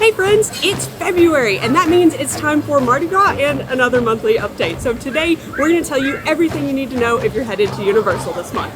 Hey friends, it's February, and that means it's time for Mardi Gras and another monthly update. So today, we're going to tell you everything you need to know if you're headed to Universal this month.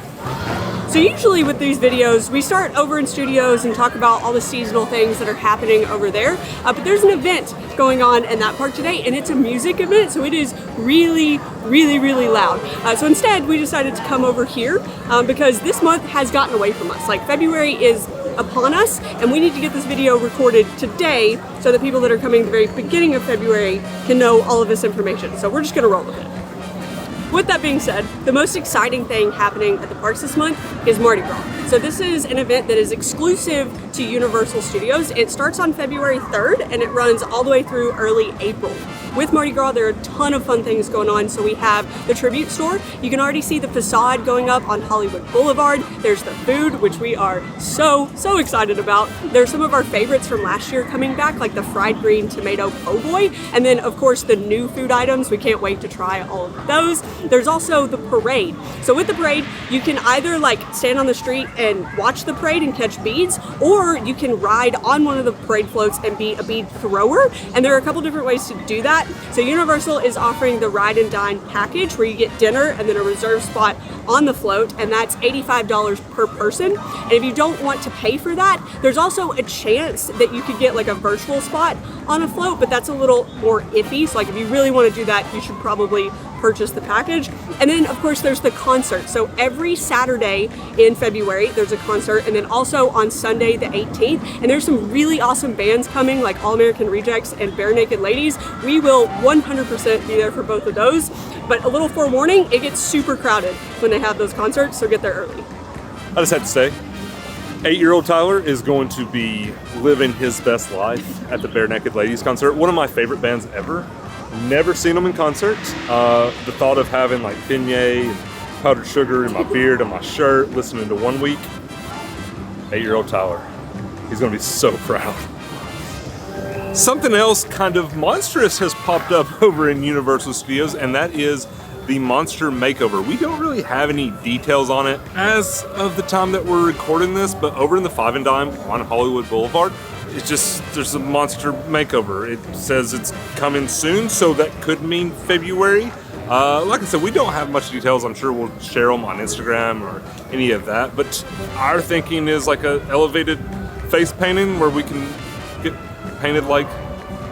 So usually with these videos, we start over in studios and talk about all the seasonal things that are happening over there. But there's an event going on in that park today, and it's a music event, so it is really loud. So instead, we decided to come over here because this month has gotten away from us. Like, February is upon us, and we need to get this video recorded today so that people that are coming at the very beginning of February can know all of this information. So we're just gonna roll with it. With that being said, the most exciting thing happening at the parks this month is Mardi Gras. So this is an event that is exclusive to Universal Studios. It starts on February 3rd and it runs all the way through early April. With Mardi Gras, there are a ton of fun things going on. So we have the tribute store. You can already see the facade going up on Hollywood Boulevard. There's the food, which we are so excited about. There's some of our favorites from last year coming back, like the fried green tomato po' boy. And then of course the new food items. We can't wait to try all of those. There's also the parade. So with the parade, you can either like stand on the street and watch the parade and catch beads, or you can ride on one of the parade floats and be a bead thrower. And there are a couple different ways to do that. So Universal is offering the Ride and Dine package where you get dinner and then a reserved spot on the float, and that's $85 per person. And if you don't want to pay for that, there's also a chance that you could get like a virtual spot on a float, but that's a little more iffy. So like if you really want to do that, you should probably purchase the package. And then of course there's the concert. So every Saturday in February there's a concert, and then also on Sunday the 18th, and there's some really awesome bands coming like All American Rejects and Bare Naked Ladies. We will 100% be there for both of those, but a little forewarning, it gets super crowded when they have those concerts, so get there early. I just have to say, 8-year-old Tyler is going to be living his best life at the Bare Naked Ladies concert. One of my favorite bands ever. Never seen them in concert. The thought of having like beignet and powdered sugar in my beard and my shirt, listening to 1 Week. 8-year-old Tyler, he's gonna be so proud. Something else kind of monstrous has popped up over in Universal Studios, and that is the Monster Makeover. We don't really have any details on it as of the time that we're recording this, but over in the Five and Dime on Hollywood Boulevard, it's just, there's a Monster Makeover. It says it's coming soon, so that could mean February. Like I said, we don't have much details. I'm sure we'll share them on Instagram or any of that, but our thinking is like a elevated face painting where we can get painted like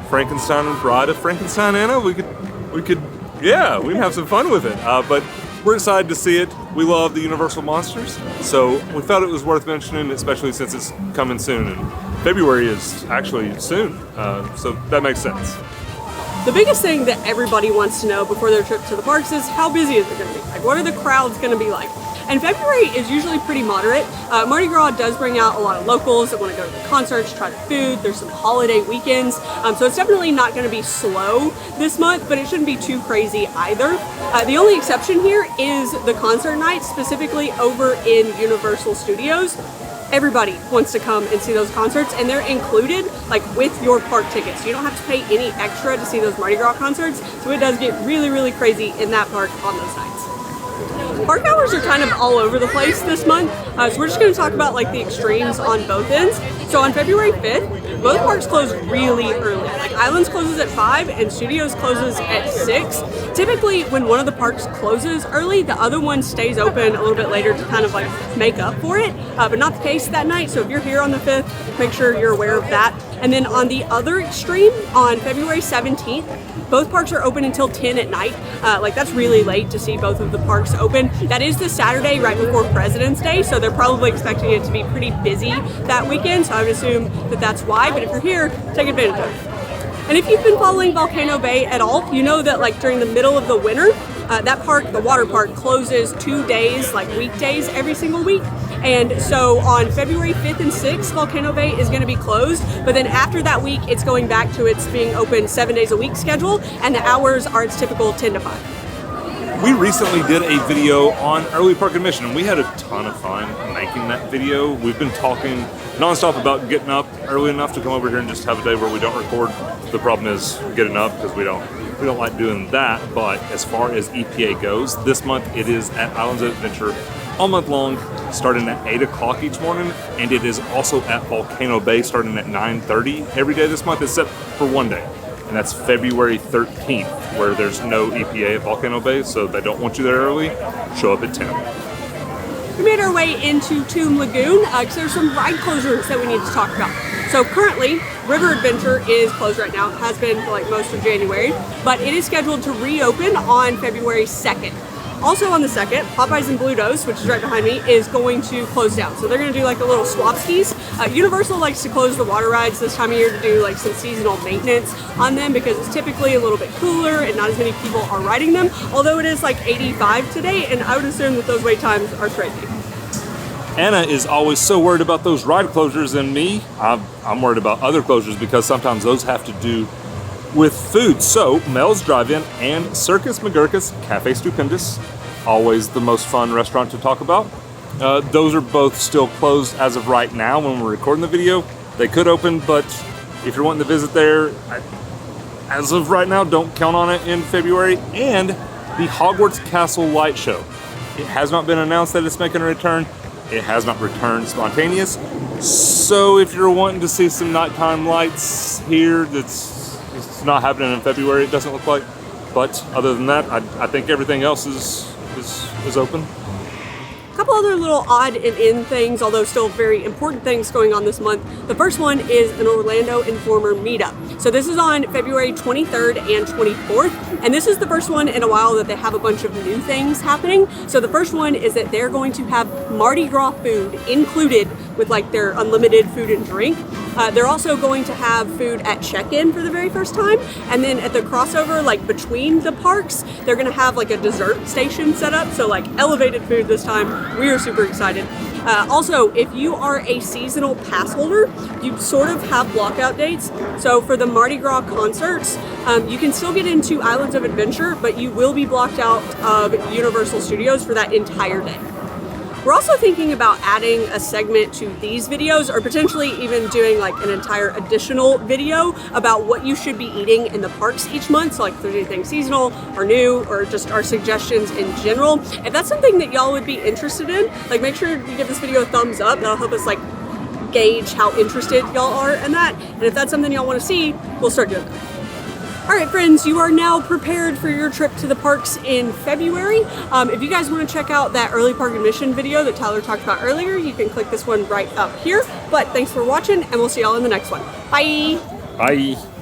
Frankenstein and Bride of Frankenstein Anna. We could yeah, we can have some fun with it. But we're excited to see it. We love the Universal Monsters, so we thought it was worth mentioning, especially since it's coming soon, and February is actually soon, so that makes sense. The biggest thing that everybody wants to know before their trip to the parks is how busy is it going to be? Like, what are the crowds going to be like? And February is usually pretty moderate. Mardi Gras does bring out a lot of locals that want to go to the concerts, try the food. There's some holiday weekends. So it's definitely not going to be slow this month, but it shouldn't be too crazy either. The only exception here is the concert night, specifically over in Universal Studios. Everybody wants to come and see those concerts, and they're included like with your park tickets. You don't have to pay any extra to see those Mardi Gras concerts, so it does get really crazy in that park on those nights. Park hours are kind of all over the place this month, so we're just going to talk about like the extremes on both ends. So on February 5th, both parks close really early. Like Islands closes at 5 and Studios closes at 6. Typically when one of the parks closes early, the other one stays open a little bit later to kind of like make up for it, but not the case that night. So if you're here on the 5th, make sure you're aware of that. And then on the other extreme, on February 17th, both parks are open until 10 at night. Like that's really late to see both of the parks open. That is the Saturday right before President's Day, so they're probably expecting it to be pretty busy that weekend, so I would assume that that's why, but if you're here, take advantage of it. And if you've been following Volcano Bay at all, you know that like during the middle of the winter, that park, the water park, closes 2 days, like weekdays every single week. And so on February 5th and 6th, Volcano Bay is going to be closed, but then after that week, it's going back to its being open 7 days a week schedule, and the hours are its typical 10 to 5. We recently did a video on early park admission, and we had a ton of fun making that video. We've been talking nonstop about getting up early enough to come over here and just have a day where we don't record. The problem is getting up because we don't like doing that. But as far as EPA goes, this month it is at Islands of Adventure all month long. starting at 8 o'clock each morning, and it is also at Volcano Bay starting at 9:30 every day this month, except for one day, and that's February 13th, where there's no EPA at Volcano Bay, so they don't want you there early. Show up at 10. We made our way into Tomb Lagoon because there's some ride closures that we need to talk about. So currently, River Adventure is closed right now, has been for like most of January, but it is scheduled to reopen on February 2nd. Also on the 2nd, Popeyes and Bluto's, which is right behind me, is going to close down. So they're going to do like a little swap skis. Universal likes to close the water rides this time of year to do like some seasonal maintenance on them because it's typically a little bit cooler and not as many people are riding them. Although it is like 85 today, and I would assume that those wait times are crazy. Anna is always so worried about those ride closures, and me, I'm worried about other closures because sometimes those have to do with food. So Mel's Drive-In and Circus McGurkus Cafe Stupendous, always the most fun restaurant to talk about. Those are both still closed as of right now when we're recording the video. They could open, but if you're wanting to visit there, as of right now, don't count on it in February. And the Hogwarts Castle Light Show. It has not been announced that it's making a return. It has not returned spontaneous. So if you're wanting to see some nighttime lights here, it's not happening in February, it doesn't look like. But other than that, I think everything else is open. A couple other little odd and in things, although still very important things going on this month. The first one is an Orlando Informer meetup. So this is on February 23rd and 24th, and this is the first one in a while that they have a bunch of new things happening. So the first one is that they're going to have Mardi Gras food included with like their unlimited food and drink. They're also going to have food at check-in for the very first time, and then at the crossover, like between the parks, they're gonna have like a dessert station set up, so like elevated food this time. We are super excited. Also, if you are a seasonal pass holder, you sort of have blockout dates. So for the Mardi Gras concerts, you can still get into Islands of Adventure, but you will be blocked out of Universal Studios for that entire day. We're also thinking about adding a segment to these videos, or potentially even doing like an entire additional video about what you should be eating in the parks each month. So like if there's anything seasonal or new, or just our suggestions in general. If that's something that y'all would be interested in, like make sure you give this video a thumbs up. That'll help us like gauge how interested y'all are in that. And if that's something y'all want to see, we'll start doing that. All right, friends, you are now prepared for your trip to the parks in February. If you guys want to check out that early park admission video that Tyler talked about earlier, you can click this one right up here. But thanks for watching, and we'll see y'all in the next one. Bye. Bye.